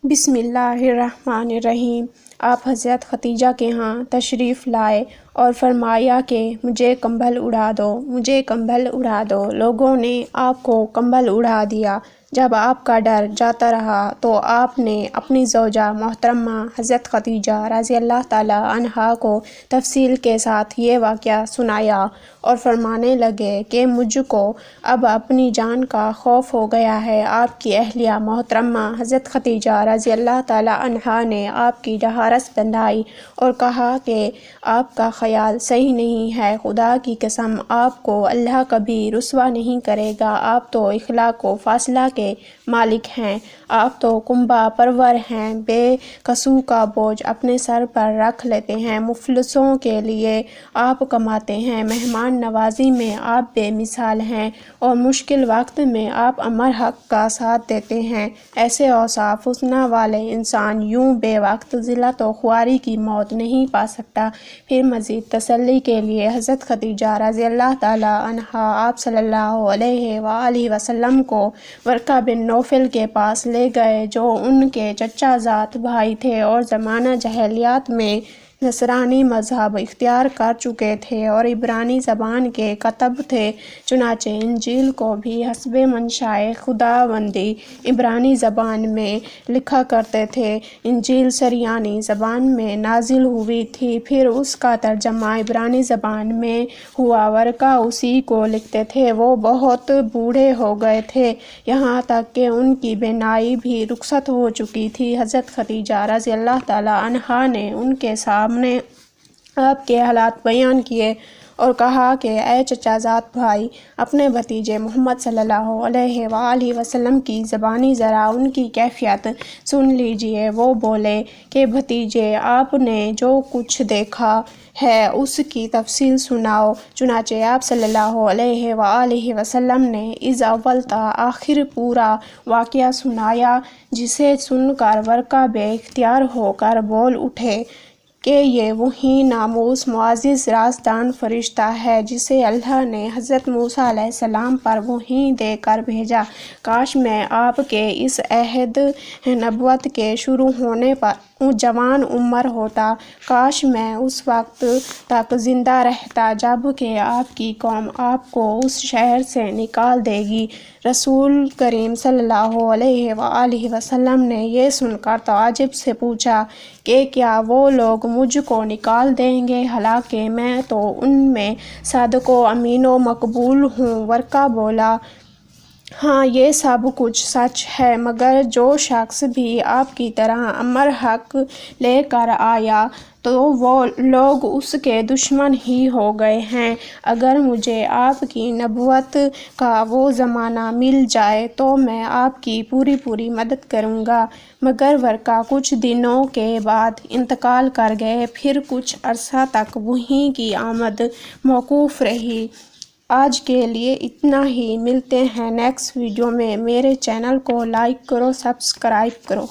بسم اللہ الرحمن الرحیم۔ آپ حضرت ختیجہ کے ہاں تشریف لائے اور فرمایا کہ مجھے کمبل اڑا دو، مجھے کمبل اڑا دو۔ لوگوں نے آپ کو کمبل اڑا دیا۔ جب آپ کا ڈر جاتا رہا تو آپ نے اپنی زوجہ محترمہ حضرت ختیجہ رضی اللہ تعالی عنہا کو تفصیل کے ساتھ یہ واقعہ سنایا اور فرمانے لگے کہ مجھ کو اب اپنی جان کا خوف ہو گیا ہے۔ آپ کی اہلیہ محترمہ حضرت ختیجہ رضی اللہ تعالی عنہا نے آپ کی ڈھارس بندھائی اور کہا کہ آپ کا خیال صحیح نہیں ہے، خدا کی قسم آپ کو اللہ کبھی رسوا نہیں کرے گا۔ آپ تو اخلاق و فاصلہ کے مالک ہیں، آپ تو کنبہ پرور ہیں، بے کسوہ کا بوجھ اپنے سر پر رکھ لیتے ہیں، مفلسوں کے لیے آپ کماتے ہیں، مہمان نوازی میں آپ بے مثال ہیں اور مشکل وقت میں آپ امر حق کا ساتھ دیتے ہیں۔ ایسے اوصاف حسنہ والے انسان یوں بے وقت ذلت و خواری کی موت نہیں پا سکتا۔ پھر مزید تسلی کے لیے حضرت ختیجہ رضی اللہ تعالی عنہا آپ صلی اللہ علیہ وآلہ وسلم کو ورقہ بن نوفل کے پاس لے گئے، جو ان کے چچا زاد بھائی تھے اور زمانہ جاہلیت میں نصرانی مذہب اختیار کر چکے تھے اور عبرانی زبان کے کاتب تھے۔ چنانچہ انجیل کو بھی حسب منشائے خداوندی عبرانی زبان میں لکھا کرتے تھے۔ انجیل سریانی زبان میں نازل ہوئی تھی، پھر اس کا ترجمہ عبرانی زبان میں ہوا۔ ورقہ اسی کو لکھتے تھے۔ وہ بہت بوڑھے ہو گئے تھے، یہاں تک کہ ان کی بینائی بھی رخصت ہو چکی تھی۔ حضرت ختیجہ رضی اللہ تعالی عنہا نے ان کے سامنے آپ کے حالات بیان کیے اور کہا کہ اے چچا زاد بھائی، اپنے بھتیجے محمد صلی اللہ علیہ وآلہ وسلم کی زبانی ذرا ان کی کیفیت سن لیجئے۔ وہ بولے کہ بھتیجے، آپ نے جو کچھ دیکھا ہے اس کی تفصیل سناؤ۔ چنانچہ آپ صلی اللہ علیہ وآلہ وسلم نے از اول تا آخر پورا واقعہ سنایا، جسے سن کر ورقہ بے اختیار ہو کر بول اٹھے کہ یہ وہی ناموس معزز رازدان فرشتہ ہے جسے اللہ نے حضرت موسیٰ علیہ السلام پر وحی دے کر بھیجا۔ کاش میں آپ کے اس عہد نبوت کے شروع ہونے پر جوان عمر ہوتا، کاش میں اس وقت تک زندہ رہتا جب کہ آپ کی قوم آپ کو اس شہر سے نکال دے گی۔ رسول کریم صلی اللہ علیہ وآلہ وسلم نے یہ سن کر تعجب سے پوچھا کہ کیا وہ لوگ مجھ کو نکال دیں گے، حالانکہ میں تو ان میں صادق و امین و مقبول ہوں۔ ورقہ بولا، ہاں یہ سب کچھ سچ ہے، مگر جو شخص بھی آپ کی طرح امر حق لے کر آیا تو وہ لوگ اس کے دشمن ہی ہو گئے ہیں۔ اگر مجھے آپ کی نبوت کا وہ زمانہ مل جائے تو میں آپ کی پوری مدد کروں گا۔ مگر ورقہ کچھ دنوں کے بعد انتقال کر گئے، پھر کچھ عرصہ تک وحی کی آمد موقوف رہی۔ آج کے لیے اتنا ہی، ملتے ہیں نیکسٹ ویڈیو میں۔ میرے چینل کو لائک کرو، سبسکرائب کرو۔